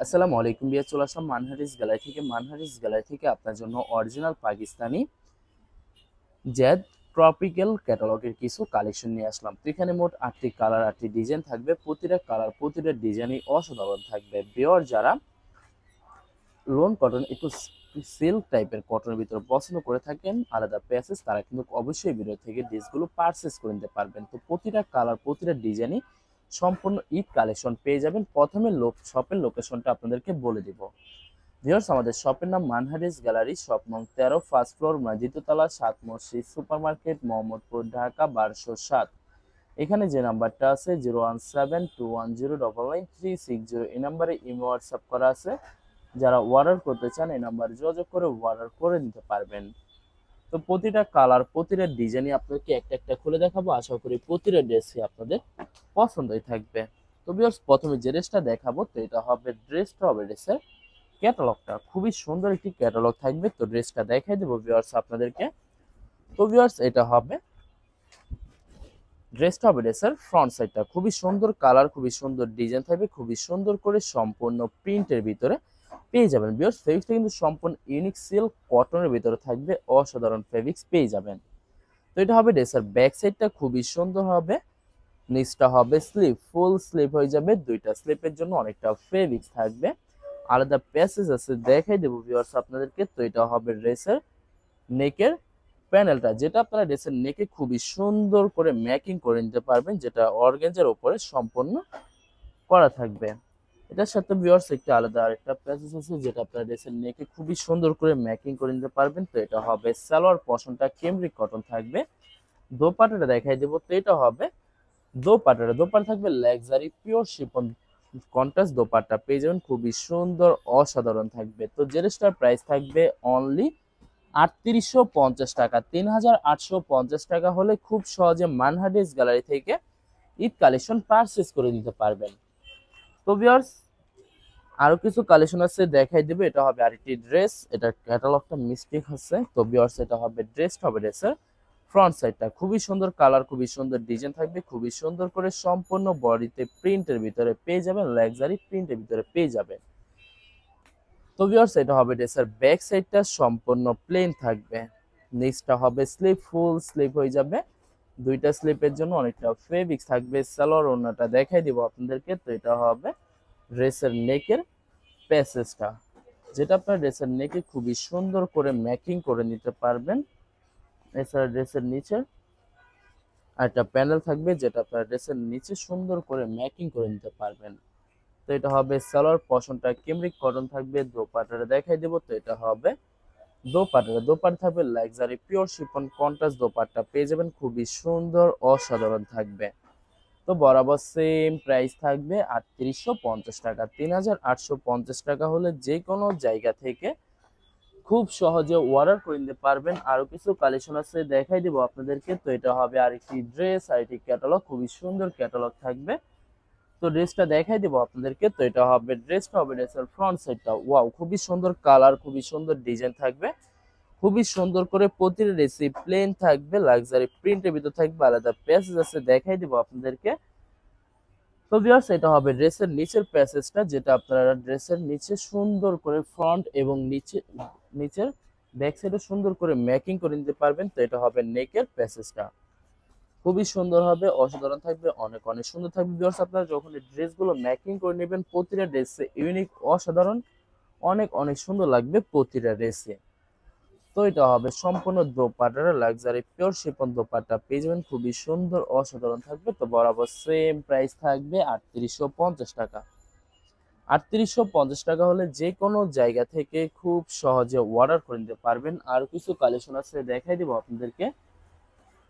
আসসালামু আলাইকুম বিয়া, চলে আসলাম মানহারিস গ্যালারি থেকে আপনার জন্য অরিজিনাল পাকিস্তানি জেড ট্রপিক্যাল ক্যাটালগের কিছু কালেকশন নিয়ে আসলাম। তো এখানে মোট 8টি কালার 8টি ডিজাইন থাকবে। প্রতিটা কালার প্রতিটা ডিজাইনই অসাধারণ থাকবে। বিয়র যারা লোন কটন একটু সিল্ক টাইপের কটনের ভিতরে পছন্দ করে থাকেন আলাদা প্যাসেজ, তারা কিন্তু অবশ্যই ভিডিও থেকে ড্রেসগুলো পারচেস করে নিতে পারবেন। তো প্রতিটা কালার প্রতিটা ডিজাইনই সম্পূর্ণ ঈদ কালেকশন পেয়ে যাবেন। প্রথমে শপের লোকেশনটা আপনাদেরকে বলে দিব। ভিউয়ার্স, আমাদের শপের নাম মানহারিস গ্যালারি, শপ নং 13, ফার্স্ট ফ্লোর, দ্বিতীয়তলা, 7 মসজিদ সুপার মার্কেট, মোহাম্মদপুর, ঢাকা 1207। এখানে যে নাম্বারটা আছে 01721099360, এই নাম্বারে ইমো হোয়াটসঅ্যাপ করা আছে। যারা অর্ডার করতে চান এই নাম্বারে যোগাযোগ করে অর্ডার করে নিতে পারবেন। তো প্রতিটা কালার প্রতিটা ডিজাইনই আপনাদেরকে একটা একটা খুলে দেখাবো। আশা করি প্রতিটা ড্রেসই আপনাদের পছন্দই থাকবে। তো ভিউয়ার্স, প্রথমে যে ড্রেসটা দেখাবো তো এটা হবে ড্রেসের ক্যাটালগটা খুবই সুন্দর একটি ক্যাটালগ থাকবে। তো ড্রেসটা দেখাই দেবো ভিউয়ার্স আপনাদেরকে। তো ভিউয়ার্স, এটা হবে ড্রেসের ফ্রন্ট সাইডটা খুবই সুন্দর কালার, খুবই সুন্দর ডিজাইন থাকবে, খুবই সুন্দর করে সম্পূর্ণ প্রিন্টের ভিতরে পেয়ে যাবেন। ভিউয়ার্স, ফেব্রিক্সটা কিন্তু সম্পূর্ণ ইউনিক সিল্ক কটনের ভিতরে থাকবে, অসাধারণ ফেব্রিক্স পেয়ে যাবেন। তো এটা হবে ড্রেসের ব্যাক সাইডটা খুবই সুন্দর হবে। নিচটা হবে স্লিপ, ফুল স্লিপ হয়ে যাবে, দুইটা স্লিপের জন্য অনেকটা ফেব্রিক্স থাকবে। আলাদা প্যাসেজ আছে, দেখাই দেবো ভিউয়ার্স আপনাদেরকে। তো এটা হবে ড্রেসের নেকের প্যানেলটা, যেটা আপনারা ড্রেসের নেকে খুবই সুন্দর করে ম্যাকিং করে নিতে পারবেন, যেটা অর্গানজার উপরে সম্পূর্ণ করা থাকবে। এটার সাথে ভিউয়ার্স একটা আলাদা আরেকটা প্যাসেজ আছে, যেটা আপনারা ড্রেসের নেকে খুবই সুন্দর করে ম্যাকিং করে নিতে পারবেন। তো এটা হবে সালোয়ার পশনটা কেমব্রিক কটন থাকবে। দোপাট্টাটা দেখাই দেবো। তো এটা হবে দোপাট্টা থাকবে luxury pure chiffon contrast dupatta পেয়ে যাবেন, খুবই সুন্দর অসাধারণ থাকবে। তো ড্রেসটার প্রাইস থাকবে অনলি 3850 টাকা। 3850 টাকা হলে খুব সহজে মানহারিস গ্যালারি থেকে ঈদ কালেকশন পারচেস করে নিতে পারবেন। তো ভিউয়ার্স, আরো কিছু কালেকশন আছে, দেখাই দেবে। এটা হবে আরেকটি ড্রেস, এটা ক্যাটালগটা মিস্টেক হচ্ছে। তো ভিউয়ার্স, এটা হবে ড্রেসের ফ্রন্ট সাইডটা খুবই সুন্দর কালার, খুবই সুন্দর ডিজাইন থাকবে, খুবই সুন্দর করে সম্পূর্ণ বডিতে প্রিন্টের ভিতরে পেয়ে যাবেন, লাক্সারি প্রিন্টের ভিতরে পেয়ে যাবেন। তো ভিউয়ার্স, এটা হবে ড্রেসের ব্যাক সাইডটা সম্পূর্ণ প্লেন থাকবে। নিচটা হবে স্লিপ, ফুল স্লিপ হয়ে যাবে, দুইটা স্লিপের জন্য অনেকটা ফেব্রিক্স থাকবে। সালোয়ার ওড়নাটা দেখাই দিব আপনাদেরকে। তো এটা হবে ড্রেসের নেকের প্যাসেজটা, যেটা আপনার ড্রেসের নেকে খুবই সুন্দর করে ম্যাকিং করে নিতে পারবেন। এছাড়া ড্রেসের নিচে একটা প্যানেল থাকবে, যেটা আপনার ড্রেসের নিচে সুন্দর করে ম্যাকিং করে নিতে পারবেন। তো এটা হবে সালোয়ার পশনটা কেমব্রিক কটন থাকবে। দোপাট্টাটা দেখাই দেবো। তো এটা হবে দোপাট্টা থাকবে luxury pure chiffon contrast dupatta পেয়ে যাবেন, খুবই সুন্দর অসাধারণ থাকবে। তো বরাবর সেম প্রাইস থাকবে 3850 টাকা। 3850 টাকা হলে যে কোনো জায়গা থেকে খুব সহজে অর্ডার করে নিতে পারবেন। আরো কিছু কালেকশন আছে, দেখাই দিব আপনাদেরকে। তো এটা হবে আরেকটি ড্রেস, আরেকটি ক্যাটালগ, খুবই সুন্দর ক্যাটালগ থাকবে। তো ড্রেসটা দেখাই দিব আপনাদেরকে। তো এটা হবে ড্রেসের ফ্রন্ট সাইডটা, ওয়াও খুবই সুন্দর কালার, খুবই সুন্দর ডিজাইন থাকবে, খুবই সুন্দর করে প্রতিটা ড্রেসে প্লেন থাকবে, লাক্সারি প্রিন্টের ভিতর থাকবে, আলাদা প্যাসেজ আছে, দেখাই দিব আপনাদেরকে। তো ভিউয়ার্স, এটা হবে ড্রেসের নিচের প্যাসেজটা, যেটা আপনারা ড্রেসের নিচে সুন্দর করে ফ্রন্ট এবং নিচের ব্যাক সাইডে সুন্দর করে ম্যাকিং করে নিতে পারবেন। তো এটা হবে নেকের প্যাসেজটা, খুবই সুন্দর হবে, অসাধারণ থাকবে, অনেক অনেক সুন্দর থাকবে। ভিউয়ার্স, আপনারা যখন এই ড্রেসগুলো ম্যাকিং করে নেবেন প্রতিটা ড্রেসে ইউনিক অসাধারণ অনেক অনেক সুন্দর লাগবে প্রতিটা ড্রেসে। তো এটা হবে সম্পূর্ণ দোপাট্টার লাক্সারি পিওর শিফন দোপাট্টা পেয়ে যাবেন, খুবই সুন্দর অসাধারণ থাকবে। তো বরাবর সেম প্রাইস থাকবে 3850 টাকা। 3850 টাকা হলে যে কোনো জায়গা থেকে খুব সহজে অর্ডার করে নিতে পারবেন। আর কিছু কালেকশন আছে, দেখাই দিব আপনাদেরকে।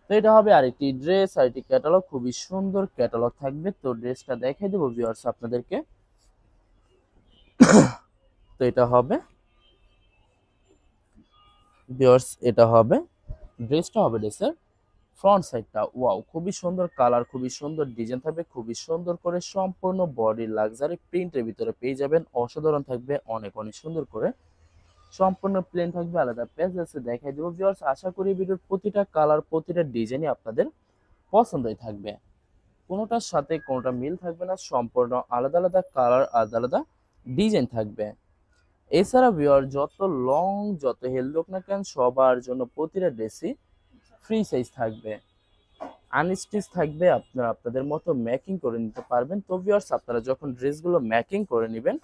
তো এটা হবে আরেকটি ড্রেস, আরেকটি ক্যাটালগ, খুবই সুন্দর ক্যাটালগ থাকবে। তো ড্রেসটা দেখাই দেবো ভিউয়ার্স আপনাদেরকে। তো এটা হবে ভিউয়ার্স, এটা হবে ড্রেসের ফ্রন্ট সাইডটা, ওয়াও খুবই সুন্দর কালার, খুবই সুন্দর ডিজাইন থাকবে, খুবই সুন্দর করে সম্পূর্ণ বডি লাক্সারি প্রিন্টের ভিতরে পেয়ে যাবেন, অসাধারণ থাকবে, অনেক অনেক সুন্দর করে সম্পূর্ণ প্লেন থাকবে, আলাদা পেজ আছে, দেখাই দেবো ভিউয়ার্স। আশা করি ভিডিওর প্রতিটা কালার প্রতিটা ডিজাইনই আপনাদের পছন্দই থাকবে, কোনোটার সাথে কোনোটা মিল থাকবে না, সম্পূর্ণ আলাদা আলাদা কালার, আলাদা আলাদা ডিজাইন থাকবে। এছাড়া ভিউয়ার যত লং যত হেলদি হোক না কেন সবার জন্য প্রতিটা ড্রেসই ফ্রি সাইজ থাকবে, আনস্টিচ থাকবে, আপনারা আপনাদের মতো মেকিং করে নিতে পারবেন। তো ভিউয়ার্স আপনারা যখন ড্রেসগুলো মেকিং করে নেবেন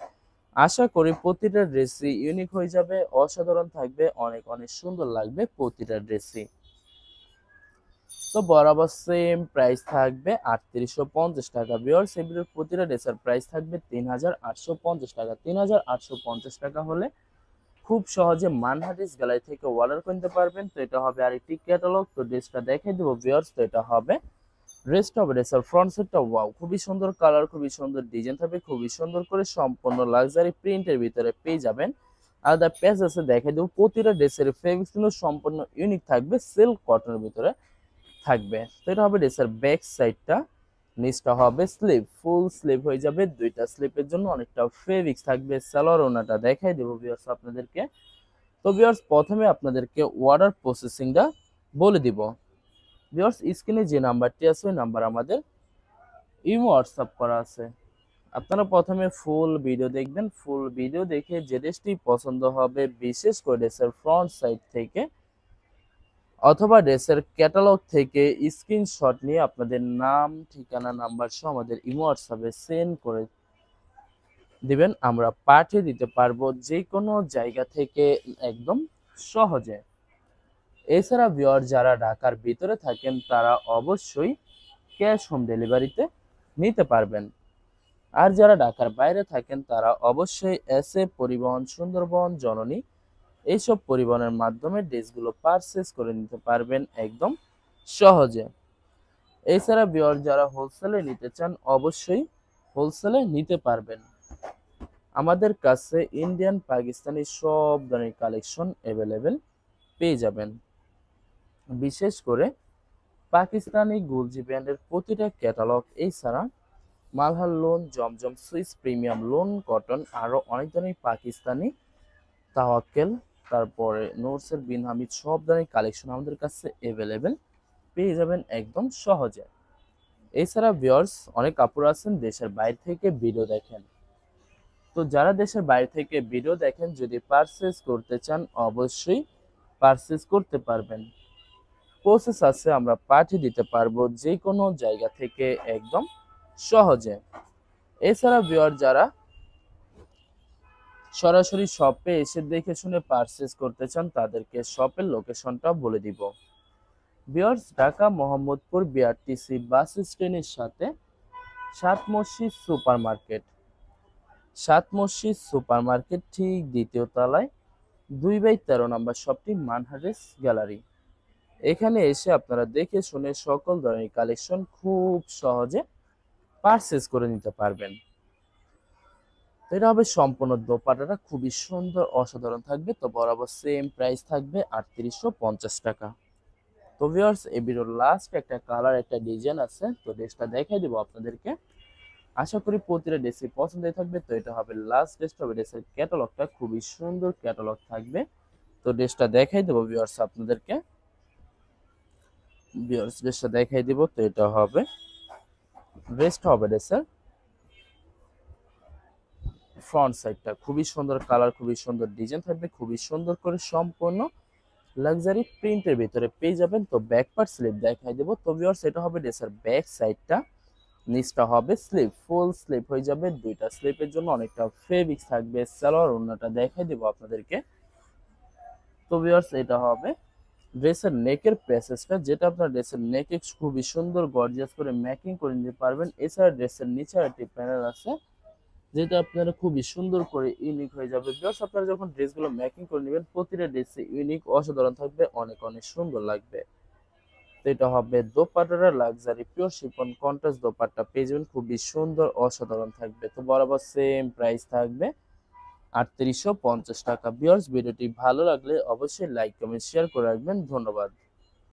আশা করি প্রতিটা ড্রেসই ইউনিক হয়ে যাবে, অসাধারণ থাকবে, অনেক অনেক সুন্দর লাগবে প্রতিটা ড্রেসই। তো বরাবর সেম প্রাইস থাকবে 3850 টাকা। ভিউয়ার্স এগুলোর প্রতিটা ড্রেসের প্রাইস থাকবে 3850 টাকা। 3850 টাকা হলে খুব সহজে মানহাটিস গ্যালারি থেকে অর্ডার করতে পারবেন। তো এটা হবে আরেকটি ক্যাটালগ। তো ড্রেসটা দেখিয়ে দেবো ভিউয়ার্স। তো এটা হবে ড্রেসটা হবে ড্রেসের ফ্রন্ট সাইডটা ওয়াও খুবই সুন্দর কালার, খুবই সুন্দর ডিজাইন থাকবে, খুবই সুন্দর করে সম্পূর্ণ লাক্সারি প্রিন্টের ভিতরে পেয়ে যাবেন। আলাদা প্যাচ আছে দেখাই দেবো। প্রতিটা ড্রেসের ফেব্রিক্স কিন্তু সম্পূর্ণ ইউনিক থাকবে, সিল্ক কটনের ভিতরে থাকবে। তো এটা হবে ড্রেসের ব্যাক সাইডটা, নিচটা হবে স্লিভ, ফুল স্লিভ হয়ে যাবে, দুইটা স্লিপের জন্য অনেকটা ফেব্রিক্স থাকবে। সালোয়ার ওনাটা দেখাই দেবো ভিউয়ার্স আপনাদেরকে। তো ভিউয়ার্স প্রথমে আপনাদেরকে অর্ডার প্রসেসিংটা বলে দিব। ভিউয়ার্স স্ক্রিনে যে নাম্বারটি আছে ওই নাম্বার আমাদের ইমো হোয়াটসঅ্যাপ করা আছে। আপনারা প্রথমে ফুল ভিডিও দেখবেন, ফুল ভিডিও দেখে যে ড্রেসটি পছন্দ হবে বিশেষ করে ড্রেসের ফ্রন্ট সাইড থেকে অথবা ড্রেসের ক্যাটালগ থেকে স্ক্রিনশট নিয়ে আপনাদের নাম ঠিকানা নাম্বার সহ আমাদের ইমো হোয়াটসঅ্যাপে সেন্ড করে দিবেন, আমরা পাঠিয়ে দিতে পারবো যে কোনো জায়গা থেকে একদম সহজে। এছাড়া ভিউয়ার যারা ঢাকার ভিতরে থাকেন তারা অবশ্যই ক্যাশ হোম ডেলিভারিতে নিতে পারবেন। আর যারা ঢাকার বাইরে থাকেন তারা অবশ্যই এসএ পরিবহন, সুন্দরবন, জননী এইসব পরিবহনের মাধ্যমে ড্রেসগুলো পারচেজ করে নিতে পারবেন একদম সহজে। এছাড়া ভিউয়ার যারা হোলসেলে নিতে চান অবশ্যই হোলসেলে নিতে পারবেন। আমাদের কাছে ইন্ডিয়ান পাকিস্তানি সব ধরনের কালেকশন অ্যাভেলেবেল পেয়ে যাবেন। বিশেষ করে পাকিস্তানি গুলজি ব্র্যান্ডের প্রতিটা ক্যাটালগ, এছাড়া মালহার লোন, জমজম, সুইস প্রিমিয়াম লোন, কটন, আরও অনেক ধরনের পাকিস্তানি তাওয়াক্কেল, তারপরে নোটসের বিন হামিদ সব ধরনের কালেকশন আমাদের কাছে অ্যাভেলেবেল পেয়ে যাবেন একদম সহজে। এছাড়া ভিউয়ার্স অনেক কাপড় আছেন দেশের বাইরে থেকে ভিডিও দেখেন। তো যারা দেশের বাইরে থেকে ভিডিও দেখেন যদি পারচেজ করতে চান অবশ্যই পারচেজ করতে পারবেন। প্রসেস আছে, আমরা পাঠিয়ে দিতে পারবো যে কোনো জায়গা থেকে একদম সহজে। এছাড়া ভিউয়ার যারা সরাসরি শপে এসে দেখে শুনে পারচেজ করতে চান তাদেরকে শপের লোকেশনটা বলে দিব। ভিউয়ার্স ঢাকা মোহাম্মদপুর বিআরটিসি বাস স্ট্যান্ডের সাথে সাত মসজিদ সুপার মার্কেট, সাত মসজিদ সুপার মার্কেট ঠিক দ্বিতীয় তলায় 2/13 নম্বর শপটি মানহারেস গ্যালারি। এখানে এসে আপনারা দেখে শুনে সকল ধরনের কালেকশন খুব সহজে পারচেজ করে নিতে পারবেন। এটা হবে সম্পূর্ণ দোপাট্টাটা খুবই সুন্দর অসাধারণ থাকবে। তো বরাবর সেম প্রাইস থাকবে 3850 টাকা। তো ভিউয়ার্স এই ভিডিওর লাস্ট একটা কালার একটা ডিজাইন আছে, তো ড্রেসটা দেখাই দেবো আপনাদেরকে। আশা করি প্রতিটা ড্রেসই পছন্দ থাকবে। তো এটা হবে লাস্ট ড্রেসটা, হবে ড্রেসের ক্যাটালগটা খুবই সুন্দর ক্যাটালগ থাকবে। তো ড্রেসটা দেখাই দেবো ভিউয়ার্স আপনাদেরকে। ভিউয়ার্স ড্রেসটা দেখাই দিব। তো এটা হবে ড্রেসটা হবে ড্রেসের ফ্রন্ট সাইডটা খুবই সুন্দর কালার, খুবই সুন্দর ডিজাইন থাকবে, খুবই সুন্দর করে সম্পূর্ণ লাক্সারি প্রিন্টের ভিতরে পেয়ে যাবেন। তো ব্যাক পার্ট স্লিপ দেখাই দেবো। তো ভিউয়ার্স এটা হবে ড্রেসের ব্যাক সাইডটা, নিচটা হবে স্লিপ, ফুল স্লিপ হয়ে যাবে, দুইটা স্লিপের জন্য অনেকটা ফেব্রিক্স থাকবে। সালোয়ার ওড়নাটা দেখাই দেবো আপনাদেরকে। তো ভিউয়ার্স এটা হবে ড্রেসের নেকের প্যাসেজটা, যেটা আপনার ড্রেসের নেকে খুবই সুন্দর গর্জিয়াস করে মেকিং করে নিতে পারবেন। এছাড়া ড্রেসের নিচে একটি প্যানেল আছে যেটা আপনারা খুবই সুন্দর করে ইউনিক হয়ে যাবে। ভিউয়ার্স আপনারা যখন ড্রেসগুলো মেকিং করে নেবেন প্রতিটা ড্রেসে ইউনিক অসাধারণ থাকবে, অনেক অনেক সুন্দর লাগবে। তো এটা হবে দোপাট্টাটা luxury pure chiffon contrast dupatta পেয়ে যাবেন, খুবই সুন্দর অসাধারণ থাকবে। তো বরাবর সেম প্রাইস থাকবে 3850 টাকা। ভিউয়ার্স ভিডিওটি ভালো লাগলে অবশ্যই লাইক কমেন্ট শেয়ার করে রাখবেন। ধন্যবাদ।